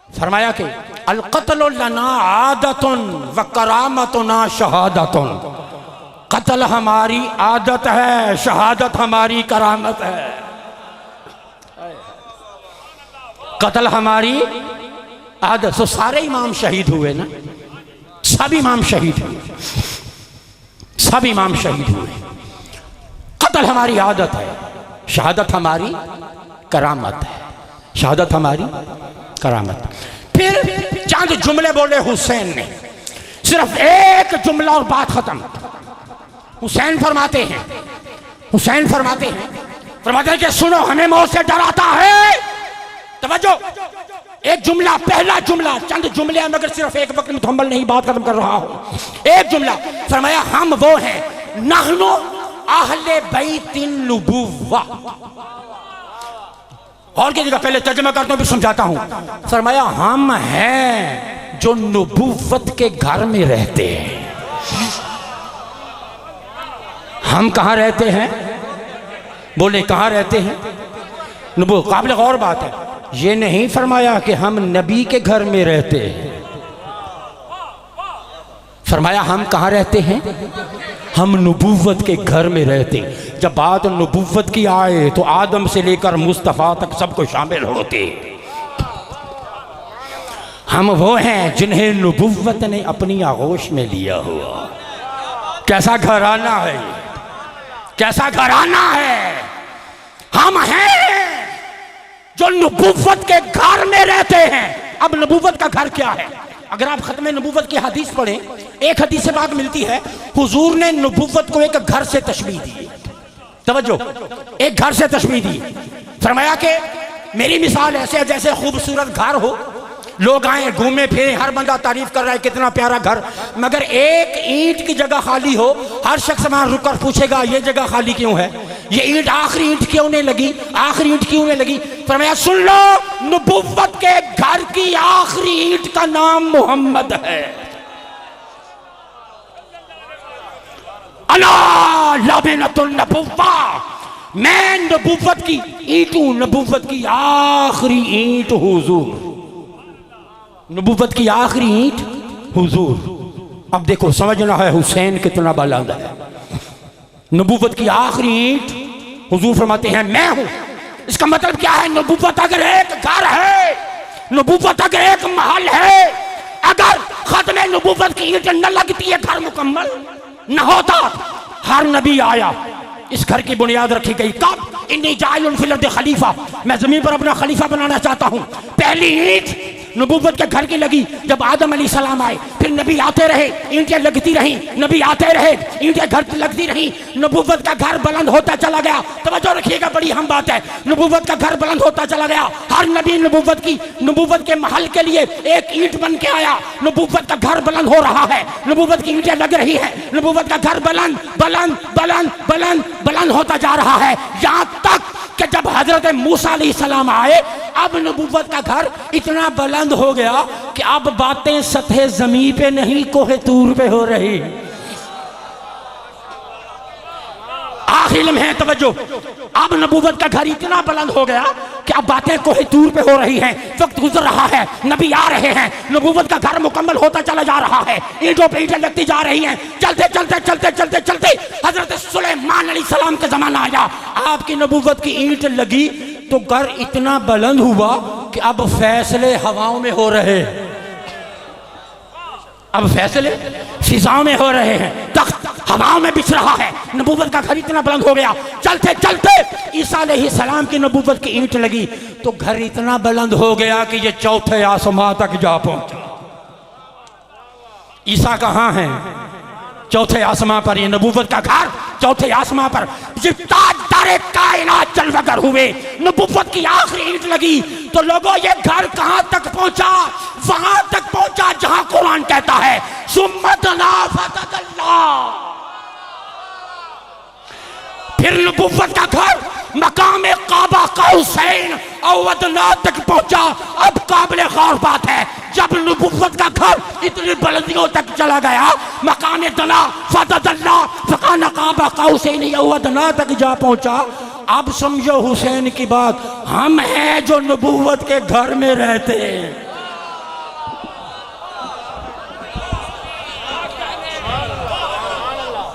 Speaker 1: फरमाया कि अल क़त्लु लना आदतुन व करामतुना शहादतुन, कत्ल हमारी आदत है, शहादत हमारी करामत है। कत्ल हमारी आदत। तो सारे इमाम शहीद हुए ना, सब इमाम शहीद हुए, सब इमाम शहीद हुए। कत्ल हमारी आदत है, शहादत हमारी करामत है, शहादत हमारी करामत। फिर चंद जुमले बोले हुसैन ने, सिर्फ एक जुमला और बात खत्म। हुसैन फरमाते हैं, हुसैन फरमाते हैं कि सुनो, हमें मौत से डराता है। तवज्जो, एक जुमला, पहला जुमला, चंद जुमले हैं मगर सिर्फ एक वक्त मुकम्मल नहीं, बात खत्म कर रहा हूं। एक जुमला फरमाया, हम वो हैं नहनु अहले बैतिन नुबुव्वा। और की जगह पहले तर्जुमा करता हूं फिर समझाता हूं। फरमाया हम हैं जो नबूवत के घर में रहते हैं। हम कहां रहते हैं? बोले कहां रहते हैं? नबू काबिल गौर बात है, ये नहीं फरमाया कि हम नबी के घर में रहते हैं। फरमाया हम कहां रहते हैं? हम नबूवत के घर में रहते हैं। जब बात नबूवत की आए तो आदम से लेकर मुस्तफ़ा तक सबको शामिल होते। हम वो हैं जिन्हें नबूवत ने अपनी आगोश में लिया हुआ। कैसा घराना है, कैसा घराना है। हम हैं जो नबूवत के घर में रहते हैं। अब नबूवत का घर क्या है? अगर आप खत्म नबूवत की हदीस पढ़ें, एक हदीस से बात मिलती है, हुजूर ने नबूवत को एक घर से तशबीह दी। तवज्जो, एक घर से तशबीह दी। फरमाया कि मेरी मिसाल ऐसे है जैसे खूबसूरत घर हो, लोग आए घूमे फिरे, हर बंदा तारीफ कर रहा है कितना प्यारा घर, मगर एक ईंट की जगह खाली हो, हर शख्स वहां रुककर पूछेगा ये जगह खाली क्यों है, ये ईंट आखिरी ईंट क्यों नहीं लगी, आखिरी ईंट क्यों नहीं लगी। फरमाया सुन लो, नबूवत के घर की आखिरी ईंट का नाम मोहम्मद है। अला लाबिनतुन नबुव्वा, मैं नबूवत की ईंट हूं, नबूवत की आखिरी ईंट हुजूर, नबूवत की आखिरी ईंट हुजूर। अब देखो समझना है हुसैन कितना बुलंद है। नबूवत की आखिरी ईंट हुजूर फरमाते हैं मैं हूं। इसका मतलब क्या है? नबूवत अगर एक घर है, नबूवत अगर एक महल है, अगर खत्म नबूवत की ईंट न लगती है, घर मुकम्मल न होता। हर नबी आया, इस घर की बुनियाद रखी गई। कब? इन्नी जाइलुन फिल अर्द खलीफा, मैं जमीन पर अपना खलीफा बनाना चाहता हूं। पहली ईंट नबूवत के घर की लगी जब आदम अलैहिस्सलाम आए, फिर नबी आते रहे, ईंटें लगती रहीं, नबी आते रहे, ईंटें घर लगती रहीं, नबूवत का घर बुलंद होता चला गया। तवज्जो रखिएगा, बड़ी अहम बात है। नबूवत का घर बुलंद होता चला गया। हर नबी नबूवत के महल के लिए एक ईंट बन के आया। नबूवत का घर बुलंद हो रहा है, नबूवत की ईंटें लग रही है, नबूवत का घर बुलंद बुलंद बुलंद बुलंद बुलंद होता जा रहा है, यहां तक कि जब हजरत मूसा अलैहिस्सलाम आए, अब नबूवत का घर इतना बुलंद हो गया कि अब बातें सतह जमीन पे नहीं, कोहे तूर पे हो रही। आखिरी लम्हे तवज्जो, अब नबूवत का घर इतना बुलंद हो गया कि अब बातें कोहे तूर पे हो रही हैं। वक्त गुजर रहा है, नबी आ रहे हैं, नबूवत का घर मुकम्मल होता चला जा रहा है, ईंटों पे ईंटें लगती जा रही हैं। चलते चलते चलते चलते चलते हजरत सुलेमान अलैहिस्सलाम का जमाना आया। आपकी नबूवत की ईंट लगी तो घर इतना बुलंद हुआ कि अब फैसले हवाओं में हो रहे हैं, अब फैसले फिजाओं में हो रहे हैं, तख्त हवाओं में बिछ रहा है। नबूवत का घर इतना बुलंद हो गया, चलते चलते ईसा अलैहिस्सलाम की नबूवत की ईंट लगी तो घर इतना बुलंद हो गया कि ये चौथे आसमां तक जा पहुंचा। ईसा कहां है? चौथे आसमां पर। ये नबूवत का घर चौथे आसमां पर। तारे कायनात जलवागर हुए, नबूवत की आखिरी ईंट लगी तो लोगों ये घर कहां तक पहुंचा? वहां तक पहुंचा जहां कुरान कहता है सुम्मतना फतदल्ला, फिर नबुव्वत का घर मकाम काबा कौसैन अवदनाथ तक पहुंचा। अब काबिल गौर बात है, जब नबुव्वत का घर इतनी बुलंदियों तक चला गया, मकाम दना फददल्ला फकान काबा कौसैन अवदनाथ तक जा पहुंचा। अब समझो हुसैन की बात, हम हैं जो नबुव्वत के घर में रहते हैं।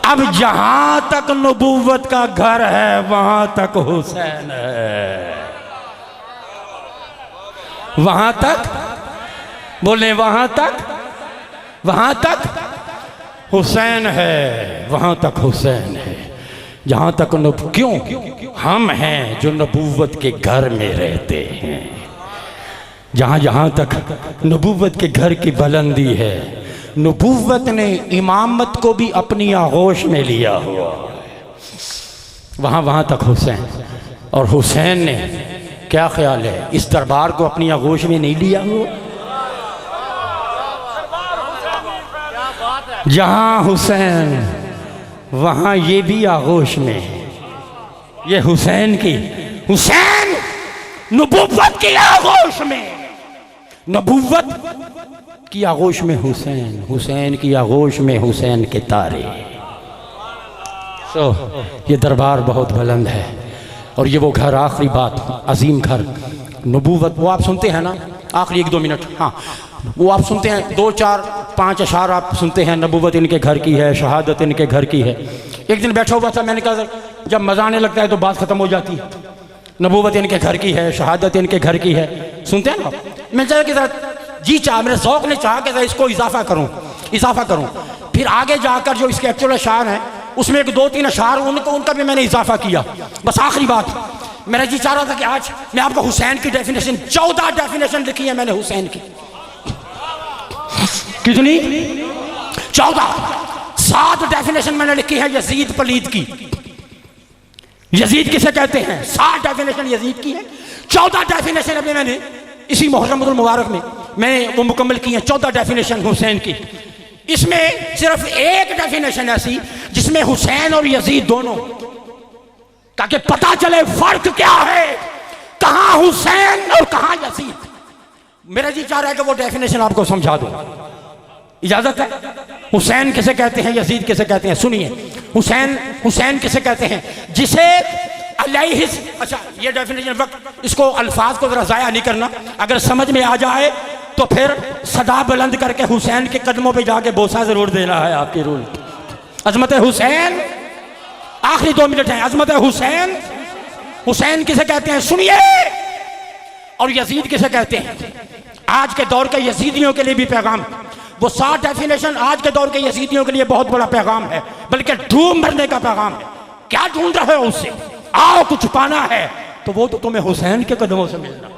Speaker 1: अब जहां तक नबुव्वत का घर है वहां तक हुसैन है। वहां तक बोले, वहां तक हुसैन है, वहां तक हुसैन है। जहां तक क्यों? हम हैं जो नबुव्वत के घर में रहते हैं। जहां जहां तक नबुव्वत के घर की बुलंदी है, नबुव्वत ने इमामत को भी अपनी आगोश में लिया हुआ, वहाँ वहाँ तक हुसैन। और हुसैन ने क्या ख्याल है, इस दरबार को अपनी आगोश में नहीं लिया हुआ? जहाँ हुसैन वहाँ ये भी आगोश में। ये हुसैन नबुव्वत की आगोश में, नबुव्वत की आगोश में हुसैन की आगोश में हुसैन के तारे। ये दरबार बहुत बुलंद है। और ये वो घर, आखिरी बात, अजीम घर नबुव्वत। वो आप सुनते हैं ना, आखिरी 1-2 मिनट, हाँ, वो आप सुनते हैं 2-4-5 अशार आप सुनते हैं, नबुव्वत इनके घर की है, शहादत इनके घर की है। एक दिन बैठा हुआ था, मैंने कहा जब मज़ा आने लगता है तो बात ख़त्म हो जाती है। नबुव्वत इनके घर की है, शहादत इनके घर की है, सुनते हैं ना। मैं चाहे कि जी चाह, मेरे ज़ौक़ ने चाहा कि इसको इजाफा करूं। फिर आगे जाकर जो इसके एक्चुअल अशार हैं उसमें 1-2-3 अशार उनका भी मैंने इजाफा किया। बस आखिरी बात, मेरा जी चाह रहा था कि आज मैं आपको हुसैन की डेफिनेशन, 14 डेफिनेशन लिखी है मैंने हुसैन की। कितनी? 14। 7 डेफिनेशन मैंने लिखी है यजीद पलीद की। यजीद किसे कहते हैं? 7 डेफिनेशन यजीद की है। 14 डेफिनेशन अभी मैंने इसी मुहर्रम मुबारक में मैंने वो मुकम्मल की है, 14 डेफिनेशन हुसैन की। इसमें सिर्फ एक डेफिनेशन ऐसी जिसमें हुसैन और यजीद दोनों, ताकि पता चले फर्क क्या है, कहां हुसैन और कहां यजीद। मेरा जी चाह रहा है कि वो डेफिनेशन आपको समझा दूं, इजाजत है? हुसैन किसे कहते हैं, यजीद किसे कहते हैं, सुनिए। हुसैन किसे कहते हैं? जिसे अच्छा, ये डेफिनेशन वक्त इसको अल्फाज को जरा ज़ाया नहीं करना, अगर समझ में आ जाए तो फिर सदा बुलंद करके हुसैन के कदमों पे जाके बोसा जरूर देना है आपके रूल। अजमत हुसैन, आखिरी 2 मिनट है। अजमत हुसैन किसे कहते हैं, सुनिए। और यजीद किसे कहते हैं? आज के दौर के यजीदियों के लिए भी पैगाम, वो 7 डेफिनेशन आज के दौर के यजीदियों के लिए बहुत बड़ा पैगाम है, बल्कि ढूंढ भरने का पैगाम है। क्या ढूंढ रहे हो उससे? आओ, कुछ पाना है तो वो तो तुम्हें हुसैन के कदमों से मिलना,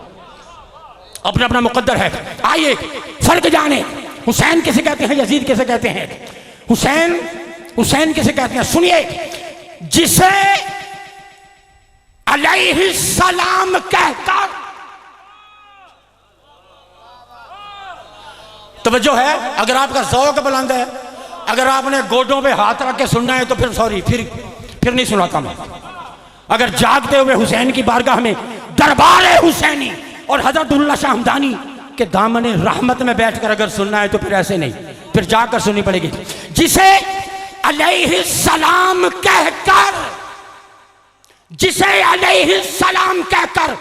Speaker 1: अपना अपना मुकद्दर है। आइए फर्क जाने, हुसैन किसे कहते हैं, यजीद किसे कहते हैं? हुसैन किसे कहते हैं, सुनिए। जिसे अलैहिस्सलाम कहकर, तवज्जो है, अगर आपका ज़ौक़ बुलंद है, अगर आपने गोडों पे हाथ रख के सुनना है तो फिर सॉरी, फिर नहीं सुनाता मैं। अगर जागते हुए हुसैन की बारगाह में दरबार हुसैनी और हज़रतुल्लाह शाह हमदानी के दामने रहमत में बैठकर अगर सुनना है तो फिर ऐसे नहीं, फिर जाकर सुननी पड़ेगी। जिसे अलैहिस्सलाम कहकर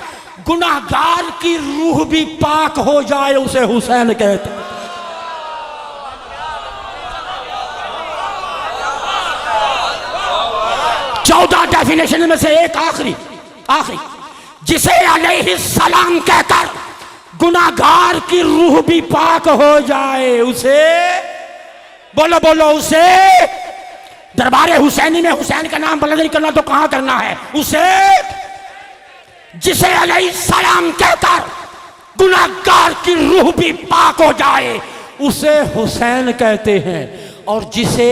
Speaker 1: गुनाहगार की रूह भी पाक हो जाए, उसे हुसैन कहते हैं। चौदह डेफिनेशन में से एक आखिरी, जिसे अलैहिस्सलाम कहकर गुनाहगार की रूह भी पाक हो जाए, उसे बोलो उसे दरबार हुसैनी में हुसैन का नाम बुलंद नहीं करना तो कहां करना है? उसे जिसे अलैहिस्सलाम कहकर गुनाहगार की रूह भी पाक हो जाए, उसे हुसैन कहते हैं। और जिसे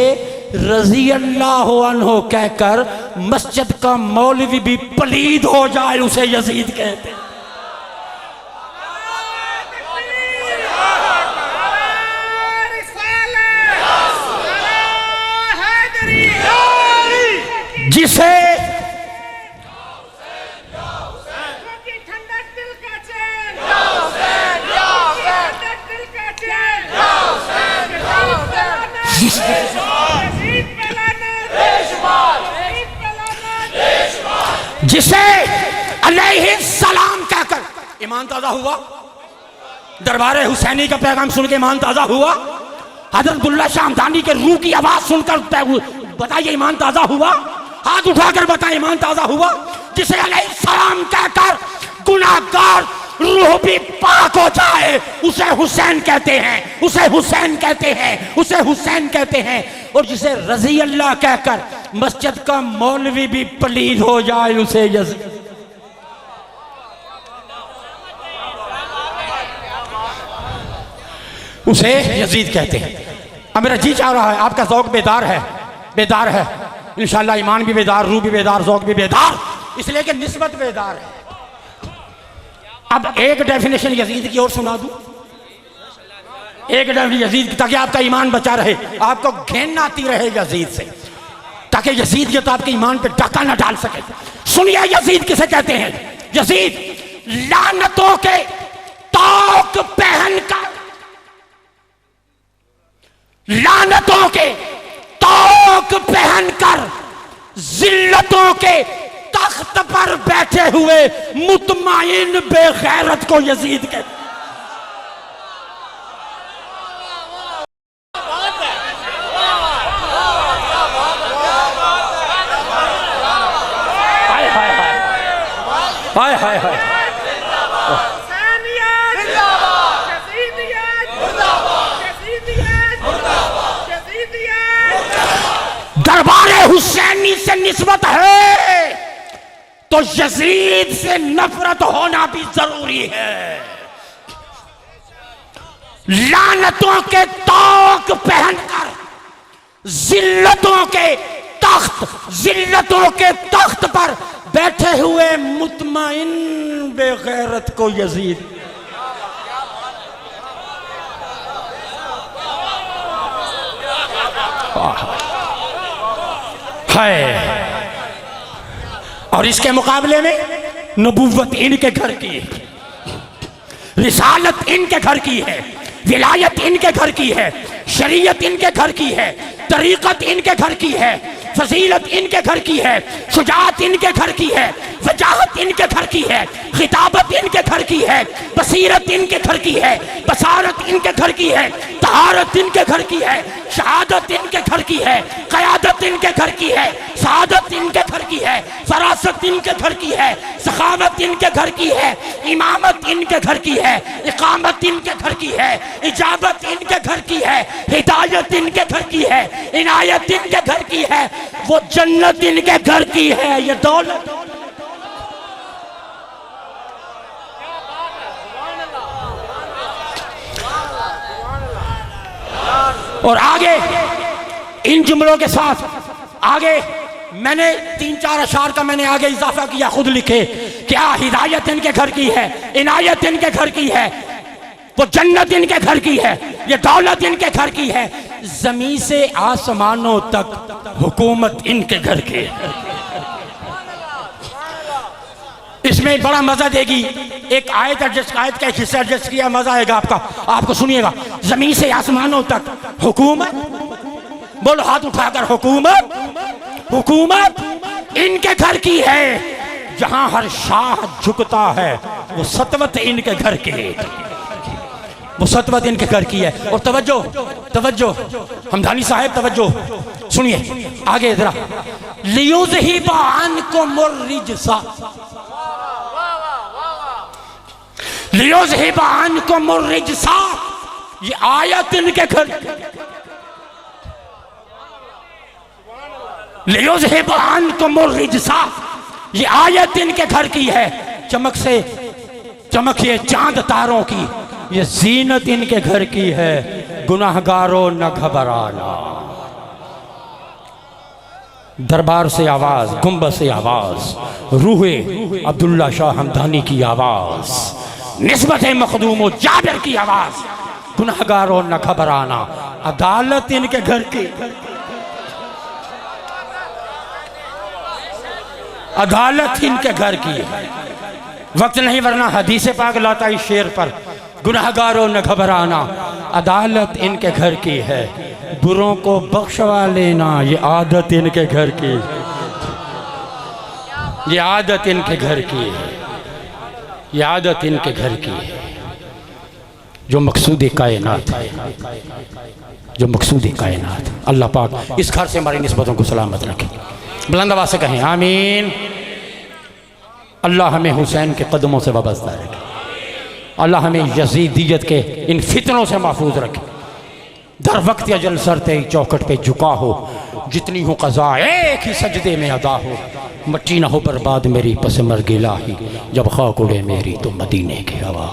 Speaker 1: रजी अल्लाह अन्हु कहकर मस्जिद का मौलवी भी पलीद हो जाए, उसे यजीद कहते हैं। जिसे अलैहिस्सलाम कहकर ईमान ताज़ा हुआ, दरबार हुसैनी का पैगाम सुन के ईमान ताज़ा हुआ, हज़रत अब्दुल्ला शाह हमदानी के रूह की आवाज़ सुनकर बताइए ईमान ताज़ा हुआ, हाथ उठाकर बताइए ईमान ताज़ा हुआ। जिसे अलैहिस्सलाम कहकर गुनाहगार रूह भी पाक हो जाए उसे हुसैन कहते हैं, उसे हुसैन कहते हैं, उसे हुसैन कहते हैं। और जिसे रज़ी अल्लाह कहकर मस्जिद का मौलवी भी पलीद हो जाए उसे यज़ीद, उसे यजीद कहते हैं। अब मेरा जी चाह रहा है, आपका ज़ौक़ बेदार है, बेदार है इंशाअल्लाह, ईमान भी बेदार, रूह भी बेदार, ज़ौक़ भी बेदार, इसलिए कि निस्बत बेदार है। अब एक डेफिनेशन यजीद की और सुना दूं, एक डेफिनेशन यजीद की, ताकि आपका ईमान बचा रहे, आपको घिन आती रहे यजीद से, ताकि यजीद ये तो आपके ईमान पे डाका ना डाल सके। सुनिए यजीद किसे कहते हैं। यजीद लानतों के तौक पहनकर, लानतों के तौक पहनकर जिल्लतों के तख्त पर बैठे हुए मुतमाइन बेगैरत को यजीद कहते। हाय हाय हाय हाय हाय हाय, दरबारे हुसैनी से निस्बत है तो यजीद से नफरत होना भी जरूरी है। लानतों के तौक पहनकर जिल्लतों के तख्त, जिल्लतों के तख्त पर बैठे हुए मुतमईन बेगैरत को यजीद, है। और इसके मुकाबले में नबूवत इनके घर की है, रिसालत इनके घर की है, विलायत इनके घर की है, शरीयत इनके घर की है, तरीक़त इनके घर की है, फजीलत इनके घर की है, शुजाअत इनके घर की है, वजाहत इनके घर की है, खिताबत इनके घर की है, बसीरत इनके घर की है, बसारत इनके घर की है, तहारत इनके घर की है, शहादत इनके घर की है, क़यादत इनके घर की है, सआदत इनके घर की है, फरासत इनके घर की है, सखावत इनके घर की है, इमामत इनके घर की है, इकामत इनके घर की है, इजाबत इनके घर की है, हिदायत इनके घर की है, इनायत इनके घर की है, वो जन्नत इनके घर की है, ये दौलत। और आगे इन जुमलों के साथ आगे मैंने 3-4 अशार का मैंने आगे इजाफा किया, खुद लिखे, क्या हिदायत इनके घर की है, इनायत इनके घर की है, वो जन्नत इनके घर की है, ये दौलत इनके घर की है, जमीन से आसमानों तक हुकूमत इनके घर की है। इसमें बड़ा मजा देगी एक आयत एडजस्ट, आयत का एक हिस्सा एडजस्ट किया, मजा आएगा आपका, आपको सुनिएगा। जमीन से आसमानों तक हुकूमत, बोलो हाथ उठाकर, हुकूमत, हुकूमत इनके घर की है। जहां हर शाह झुकता है वो सतवत इनके घर की है, वो सतवत इनके घर की है। और तवज्जो, तवज्जो हमदानी साहब, तवज्जो सुनिए आगे जरा। लियुज़हिबा अन्कुम रिजसा, लियुज़हिबा अन्कुम रिजसा, ये आयत इनके घर, लियुज़हिबा अन्कुम रिजसा, ये आयत इनके घर की है। चमक से चमकिए चांद तारों की, ये जीनत इनके घर की है। गुनाहगारों न घबराना, दरबार से आवाज, गुंबद से आवाज, रूहे अब्दुल्ला शाह हमदानी की आवाज, निस्बत मखदूम जाबिर की आवाज, गुनाहगारों न घबराना, अदालत इनके घर की, अदालत इनके घर की। वक्त नहीं वरना हदीस पाक लाता इस शेर पर, गुनाहगारों न घबराना, अदालत इनके घर की है, बुरों को बख्शवा लेना, ये आदत इनके घर की। ये आदत इनके घर की है, ये आदत इनके घर की है। जो मकसूद कायनात है, जो मकसूद कायनात, अल्लाह पाक इस घर से हमारी निस्बतों को सलामत रखे। बुलंद आवाज़ से कहें आमीन। अल्लाह हमें हुसैन के कदमों से वाबस्ता रखे। अल्लाह हमें यजीदियत के इन फितनों से महफूज रखे। दर वक्त अजल सर तेरी चौखट पे झुका हो, जितनी हो क़ज़ा एक ही सजदे में अदा हो। मट्टी ना हो बर्बाद मेरी पस मर गिला ही, जब खाक उड़े मेरी तो मदीने की हवा।